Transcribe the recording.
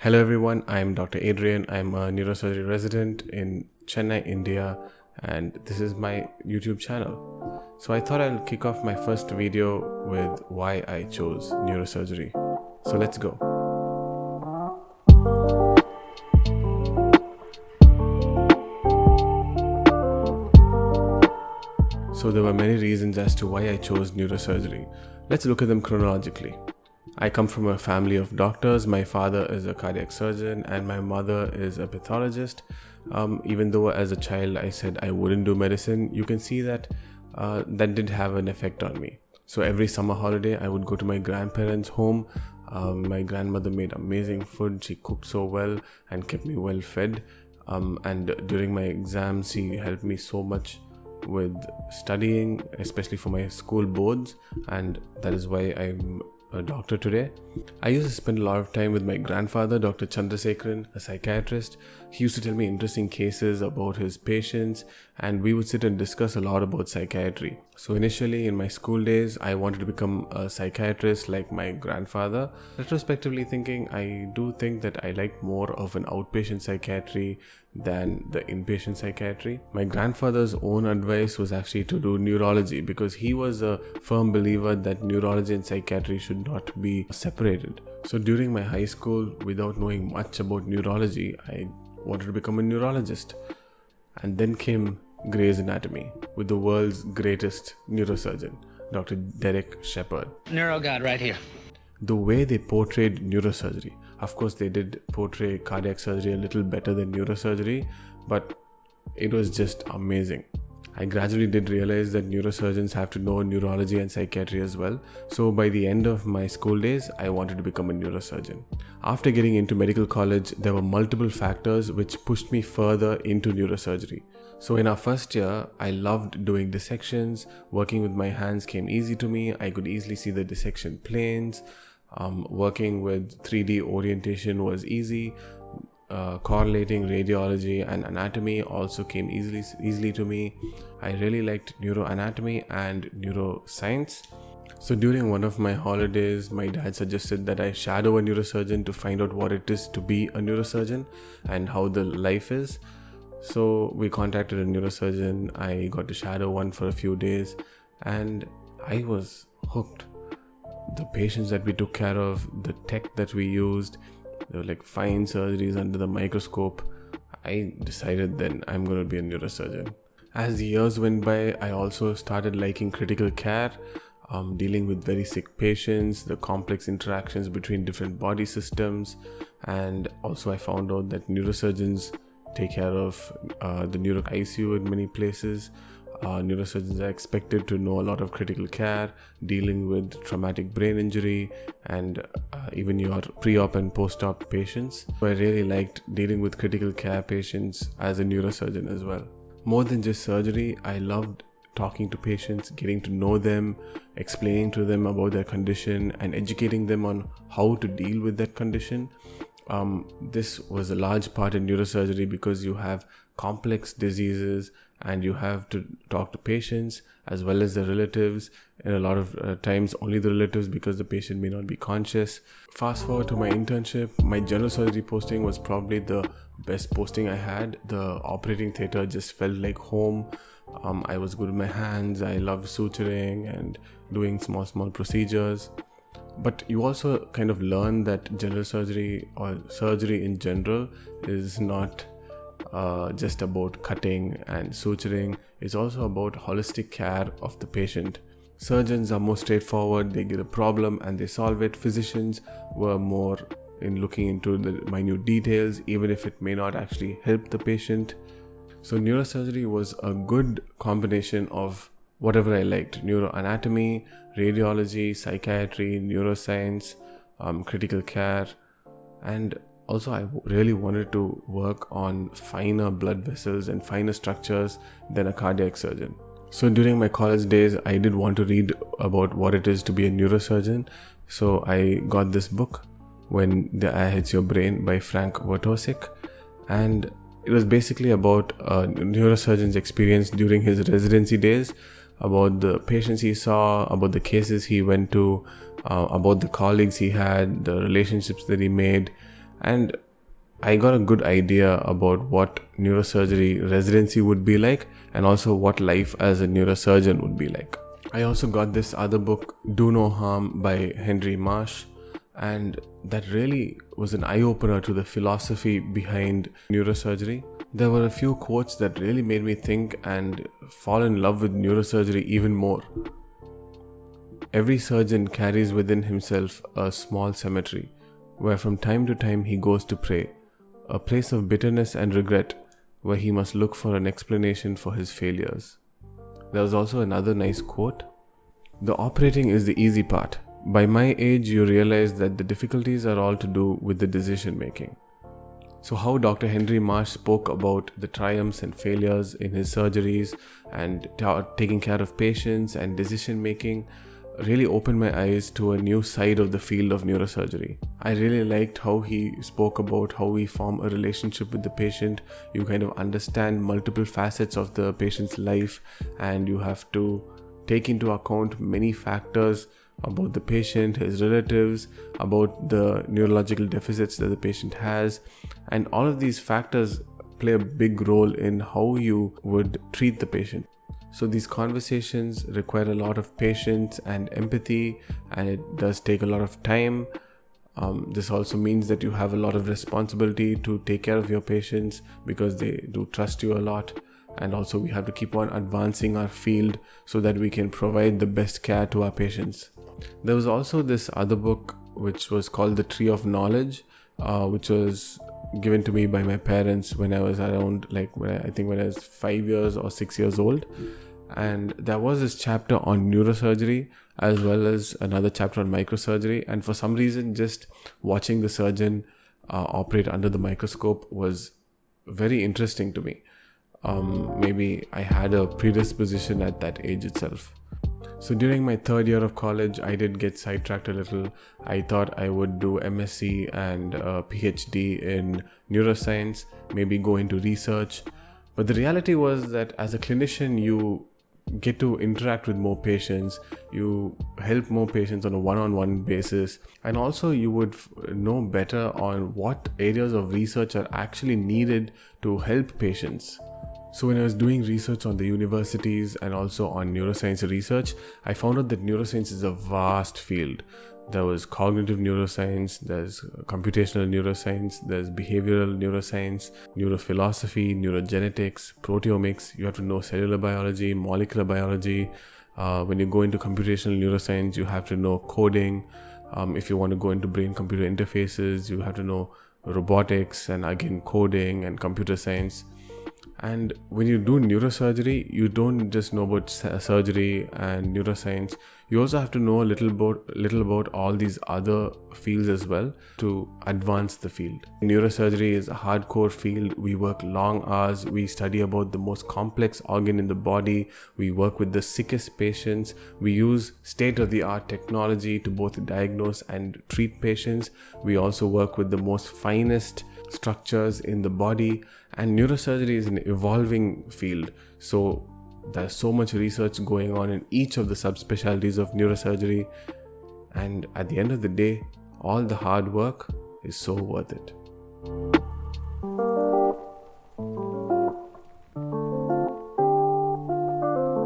Hello everyone, I'm Dr. Adrian. I'm a neurosurgery resident in Chennai, India, and this is my YouTube channel. So I thought I'll kick off my first video with why I chose neurosurgery. So let's go. So there were many reasons as to why I chose neurosurgery. Let's look at them chronologically. I come from a family of doctors. My father is a cardiac surgeon and my mother is a pathologist. Even though as a child I said I wouldn't do medicine, you can see that that did have an effect on me. So every summer holiday I would go to my grandparents' home. My grandmother made amazing food. She cooked so well and kept me well fed. And during my exams she helped me so much with studying, especially for my school boards, and that is why I'm a doctor today. I used to spend a lot of time with my grandfather, Dr. Chandrasekharan, a psychiatrist. He used to tell me interesting cases about his patients, and we would sit and discuss a lot about psychiatry. So initially in my school days, I wanted to become a psychiatrist like my grandfather. Retrospectively thinking, I do think that I like more of an outpatient psychiatry than the inpatient psychiatry. My grandfather's own advice was actually to do neurology because he was a firm believer that neurology and psychiatry should not be separated. So during my high school, without knowing much about neurology, I wanted to become a neurologist. And then came Grey's Anatomy with the world's greatest neurosurgeon, Dr. Derek Shepherd. Neuro God right here. The way they portrayed neurosurgery, of course they did portray cardiac surgery a little better than neurosurgery, but it was just amazing. I gradually did realize that neurosurgeons have to know neurology and psychiatry as well. So by the end of my school days, I wanted to become a neurosurgeon. After getting into medical college, there were multiple factors which pushed me further into neurosurgery. So in our first year, I loved doing dissections. Working with my hands came easy to me. I could easily see the dissection planes. Working with 3D orientation was easy. Correlating radiology and anatomy also came easily to me. I really liked neuroanatomy and neuroscience. So during one of my holidays, my dad suggested that I shadow a neurosurgeon to find out what it is to be a neurosurgeon and how the life is. So we contacted a neurosurgeon. I got to shadow one for a few days and I was hooked. The patients that we took care of, the tech that we used, they were like fine surgeries under the microscope. I decided then I'm going to be a neurosurgeon. As the years went by, I also started liking critical care, dealing with very sick patients, the complex interactions between different body systems, and also I found out that neurosurgeons take care of the neuro ICU in many places. Neurosurgeons are expected to know a lot of critical care, dealing with traumatic brain injury, and even your pre-op and post-op patients. So I really liked dealing with critical care patients as a neurosurgeon as well. More than just surgery, I loved talking to patients, getting to know them, explaining to them about their condition, and educating them on how to deal with that condition. This was a large part in neurosurgery because you have complex diseases and you have to talk to patients as well as the relatives, and a lot of times only the relatives because the patient may not be conscious. Fast forward to my internship, my general surgery posting was probably the best posting I had. The operating theater just felt like home. I was good with my hands. I loved suturing and doing small procedures. But you also kind of learn that general surgery or surgery in general is not just about cutting and suturing. It's also about holistic care of the patient. Surgeons are more straightforward. They get a problem and they solve it. Physicians were more in looking into the minute details, even if it may not actually help the patient. So neurosurgery was a good combination of whatever I liked: neuroanatomy, radiology, psychiatry, neuroscience, critical care, and also I really wanted to work on finer blood vessels and finer structures than a cardiac surgeon. So during my college days, I did want to read about what it is to be a neurosurgeon. So I got this book, When the Eye Hits Your Brain by Frank Wojtosik, and it was basically about a neurosurgeon's experience during his residency days, about the patients he saw, about the cases he went to, about the colleagues he had, the relationships that he made, and I got a good idea about what neurosurgery residency would be like, and also what life as a neurosurgeon would be like. I also got this other book, Do No Harm by Henry Marsh, and that really was an eye-opener to the philosophy behind neurosurgery. There were a few quotes that really made me think and fall in love with neurosurgery even more. Every surgeon carries within himself a small cemetery, where from time to time he goes to pray, a place of bitterness and regret, where he must look for an explanation for his failures. There was also another nice quote. The operating is the easy part. By my age, you realize that the difficulties are all to do with the decision making. So how Dr. Henry Marsh spoke about the triumphs and failures in his surgeries and taking care of patients and decision making really opened my eyes to a new side of the field of neurosurgery. I really liked how he spoke about how we form a relationship with the patient. You kind of understand multiple facets of the patient's life, and you have to take into account many factors about the patient, his relatives, about the neurological deficits that the patient has, and all of these factors play a big role in how you would treat the patient. So these conversations require a lot of patience and empathy, and it does take a lot of time. This also means that you have a lot of responsibility to take care of your patients because they do trust you a lot. And also we have to keep on advancing our field so that we can provide the best care to our patients. There was also this other book which was called The Tree of Knowledge, which was given to me by my parents when I was around, when I was 5 years or 6 years old. And there was this chapter on neurosurgery as well as another chapter on microsurgery. And for some reason, just watching the surgeon operate under the microscope was very interesting to me. Maybe I had a predisposition at that age itself. So during my third year of college, I did get sidetracked a little. I thought I would do MSc and a PhD in neuroscience, maybe go into research. But the reality was that as a clinician, you get to interact with more patients, you help more patients on a one-on-one basis, and also you would know better on what areas of research are actually needed to help patients. So when I was doing research on the universities and also on neuroscience research, I found out that neuroscience is a vast field. There was cognitive neuroscience, there's computational neuroscience, there's behavioral neuroscience, neurophilosophy, neurogenetics, proteomics. You have to know cellular biology, molecular biology. When you go into computational neuroscience, you have to know coding. If you want to go into brain-computer interfaces, you have to know robotics and again coding and computer science. And when you do neurosurgery, you don't just know about surgery and neuroscience. You also have to know a little about all these other fields as well to advance the field. Neurosurgery is a hardcore field. We work long hours. We study about the most complex organ in the body. We work with the sickest patients. We use state-of-the-art technology to both diagnose and treat patients. We also work with the most finest structures in the body, and neurosurgery is an evolving field. So there's so much research going on in each of the subspecialties of neurosurgery, and at the end of the day, all the hard work is so worth it.